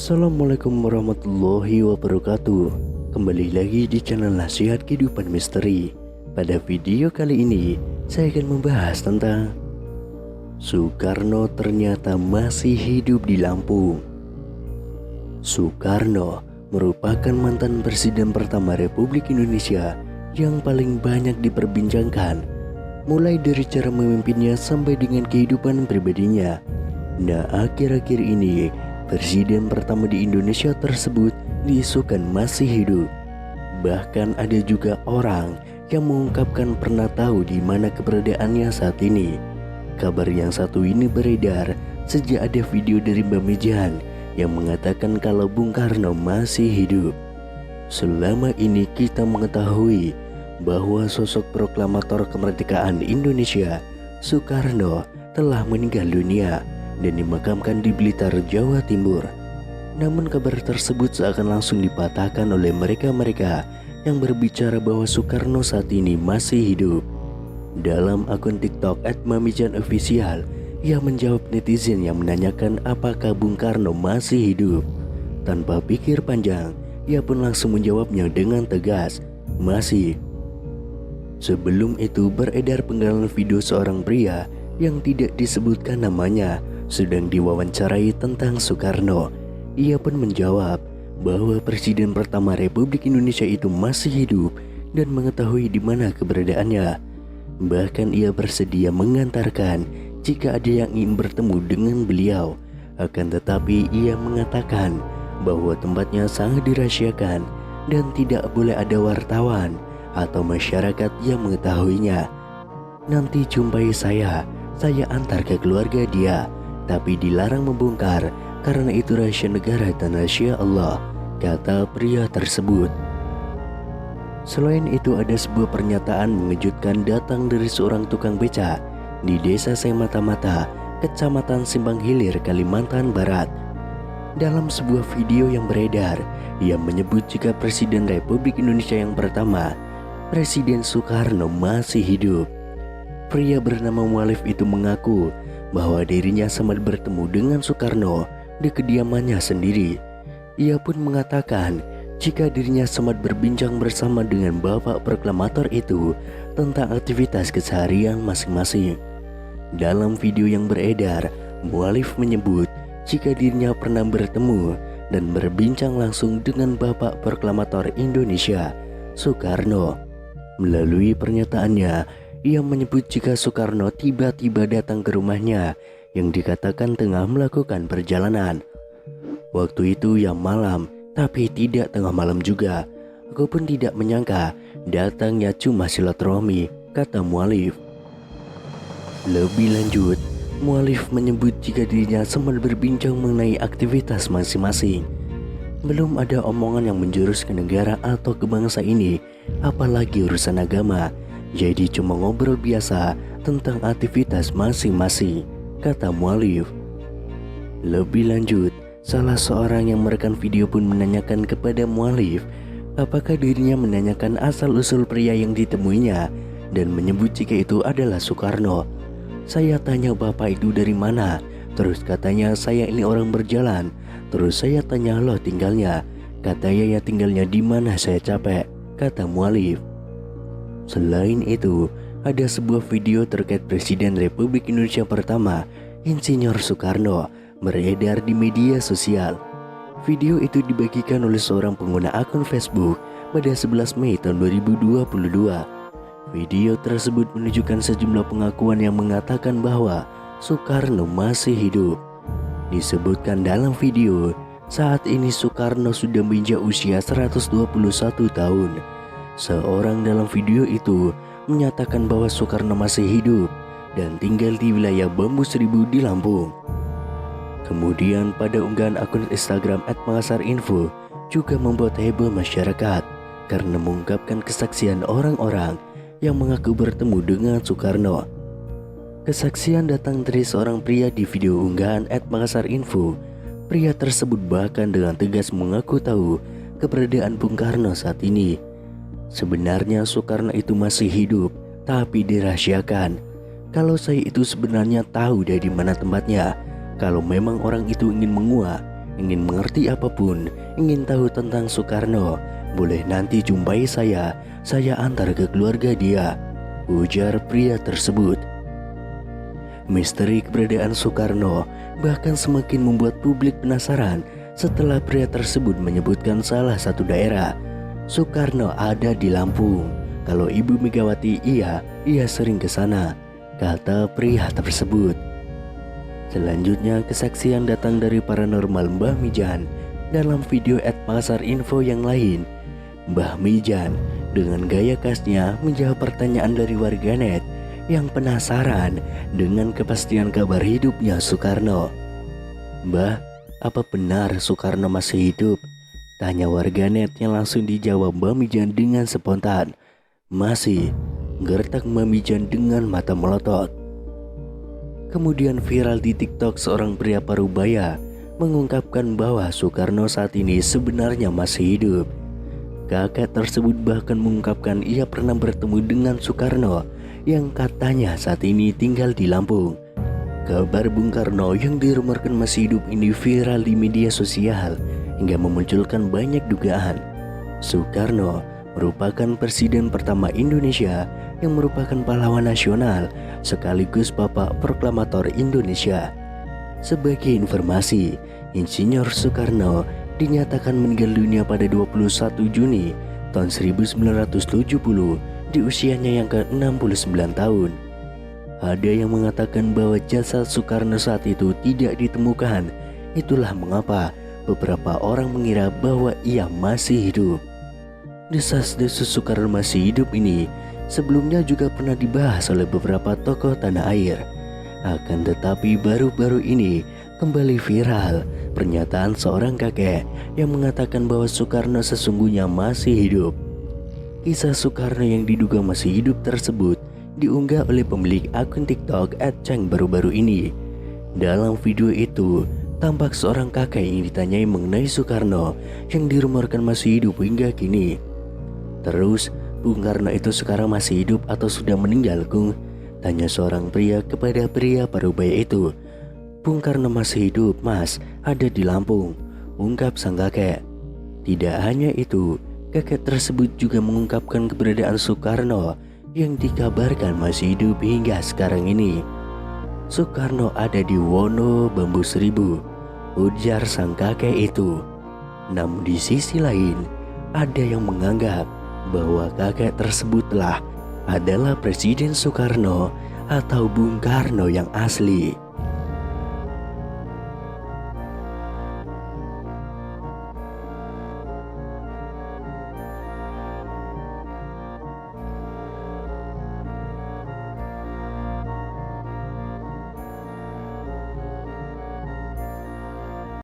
Assalamualaikum warahmatullahi wabarakatuh. Kembali lagi di channel Nasihat Kehidupan Misteri. Pada video kali ini saya akan membahas tentang Soekarno ternyata masih hidup di Lampung. Soekarno merupakan mantan presiden pertama Republik Indonesia yang paling banyak diperbincangkan, mulai dari cara memimpinnya sampai dengan kehidupan pribadinya. Nah, akhir-akhir ini presiden pertama di Indonesia tersebut diisukan masih hidup. Bahkan ada juga orang yang mengungkapkan pernah tahu di mana keberadaannya saat ini. Kabar yang satu ini beredar sejak ada video dari Mbak Mejan yang mengatakan kalau Bung Karno masih hidup. Selama ini kita mengetahui bahwa sosok proklamator kemerdekaan Indonesia, Soekarno, telah meninggal dunia dan dimakamkan di Blitar, Jawa Timur. Namun kabar tersebut seakan langsung dipatahkan oleh mereka-mereka yang berbicara bahwa Soekarno saat ini masih hidup. Dalam akun TikTok @mamijanofficial, ia menjawab netizen yang menanyakan apakah Bung Karno masih hidup. Tanpa pikir panjang, ia pun langsung menjawabnya dengan tegas, masih. Sebelum itu beredar penggalan video seorang pria yang tidak disebutkan namanya sedang diwawancarai tentang Soekarno. Ia pun menjawab bahwa presiden pertama Republik Indonesia itu masih hidup dan mengetahui di mana keberadaannya. Bahkan ia bersedia mengantarkan jika ada yang ingin bertemu dengan beliau. Akan tetapi ia mengatakan bahwa tempatnya sangat dirahasiakan dan tidak boleh ada wartawan atau masyarakat yang mengetahuinya. Nanti jumpai saya antar ke keluarga dia, tapi dilarang membongkar karena itu rahasia negara dan rahasia Allah, kata pria tersebut. Selain itu ada sebuah pernyataan mengejutkan datang dari seorang tukang beca di desa Semata-Mata, Kecamatan Simpang Hilir, Kalimantan Barat. Dalam sebuah video yang beredar, ia menyebut jika Presiden Republik Indonesia yang pertama, Presiden Soekarno, masih hidup. Pria bernama Mualif itu mengaku bahwa dirinya sempat bertemu dengan Soekarno di kediamannya sendiri. Ia pun mengatakan jika dirinya sempat berbincang bersama dengan bapak proklamator itu tentang aktivitas keseharian masing-masing. Dalam video yang beredar, Mualif menyebut jika dirinya pernah bertemu dan berbincang langsung dengan bapak proklamator Indonesia, Soekarno. Melalui pernyataannya, ia menyebut jika Soekarno tiba-tiba datang ke rumahnya yang dikatakan tengah melakukan perjalanan. Waktu itu yang malam, tapi tidak tengah malam juga. Aku pun tidak menyangka datangnya cuma silaturahmi, kata Mualif. Lebih lanjut, Mualif menyebut jika dirinya sempat berbincang mengenai aktivitas masing-masing. Belum ada omongan yang menjurus ke negara atau ke bangsa ini, apalagi urusan agama. Jadi cuma ngobrol biasa tentang aktivitas masing-masing, kata Mualif. Lebih lanjut, salah seorang yang merekam video pun menanyakan kepada Mualif apakah dirinya menanyakan asal-usul pria yang ditemuinya dan menyebut jika itu adalah Soekarno. Saya tanya bapak itu dari mana, terus katanya saya ini orang berjalan. Terus saya tanya loh tinggalnya, katanya ya tinggalnya di mana, saya capek, kata Mualif. Selain itu, ada sebuah video terkait Presiden Republik Indonesia pertama, Insinyur Soekarno, beredar di media sosial. Video itu dibagikan oleh seorang pengguna akun Facebook pada 11 Mei tahun 2022. Video tersebut menunjukkan sejumlah pengakuan yang mengatakan bahwa Soekarno masih hidup. Disebutkan dalam video, saat ini Soekarno sudah menginjak usia 121 tahun. Seorang dalam video itu menyatakan bahwa Soekarno masih hidup dan tinggal di wilayah Bambu Seribu di Lampung. Kemudian pada unggahan akun Instagram @makassarinfo juga membuat heboh masyarakat karena mengungkapkan kesaksian orang-orang yang mengaku bertemu dengan Soekarno. Kesaksian datang dari seorang pria di video unggahan @makassarinfo. Pria tersebut bahkan dengan tegas mengaku tahu keberadaan Bung Karno saat ini. Sebenarnya Soekarno itu masih hidup, tapi dirahasiakan. Kalau saya itu sebenarnya tahu dari mana tempatnya. Kalau memang orang itu ingin menguak, Ingin mengerti apapun, ingin tahu tentang Soekarno, boleh nanti jumpai saya antar ke keluarga dia, ujar pria tersebut. Misteri keberadaan Soekarno bahkan semakin membuat publik penasaran setelah pria tersebut menyebutkan salah satu daerah. Soekarno ada di Lampung. Kalau Ibu Megawati ia sering ke sana, kata pria tersebut. Selanjutnya kesaksian datang dari paranormal Mbah Mijan. Dalam video @pasar_info yang lain, Mbah Mijan dengan gaya khasnya menjawab pertanyaan dari warganet yang penasaran dengan kepastian kabar hidupnya Soekarno. "Mbah, apa benar Soekarno masih hidup?" tanya warganet yang langsung dijawab Mbah Mijan dengan spontan. "Masih," gertak Mbah Mijan dengan mata melotot. Kemudian viral di TikTok seorang pria parubaya mengungkapkan bahwa Soekarno saat ini sebenarnya masih hidup. Kakek tersebut bahkan mengungkapkan ia pernah bertemu dengan Soekarno yang katanya saat ini tinggal di Lampung. Kabar Bung Karno yang dirumorkan masih hidup ini viral di media sosial hingga memunculkan banyak dugaan. Soekarno merupakan presiden pertama Indonesia yang merupakan pahlawan nasional sekaligus Bapak Proklamator Indonesia. Sebagai informasi, Insinyur Soekarno dinyatakan meninggal dunia pada 21 Juni tahun 1970 di usianya yang ke-69 tahun. Ada yang mengatakan bahwa jasad Soekarno saat itu tidak ditemukan. Itulah mengapa beberapa orang mengira bahwa ia masih hidup. Desas-desus Soekarno masih hidup ini sebelumnya juga pernah dibahas oleh beberapa tokoh tanah air. Akan tetapi baru-baru ini kembali viral pernyataan seorang kakek yang mengatakan bahwa Soekarno sesungguhnya masih hidup. Kisah Soekarno yang diduga masih hidup tersebut diunggah oleh pemilik akun TikTok @ceng baru-baru ini. Dalam video itu, tampak seorang kakek yang ditanyai mengenai Soekarno yang dirumorkan masih hidup hingga kini. "Terus, Bung Karno itu sekarang masih hidup atau sudah meninggal, Kung?" tanya seorang pria kepada pria parubaya itu. "Bung Karno masih hidup, Mas, ada di Lampung," ungkap sang kakek. Tidak hanya itu, kakek tersebut juga mengungkapkan keberadaan Soekarno yang dikabarkan masih hidup hingga sekarang ini. "Soekarno ada di Wono Bambu Seribu," ujar sang kakek itu. Namun di sisi lain, ada yang menganggap bahwa kakek tersebutlah adalah Presiden Soekarno atau Bung Karno yang asli.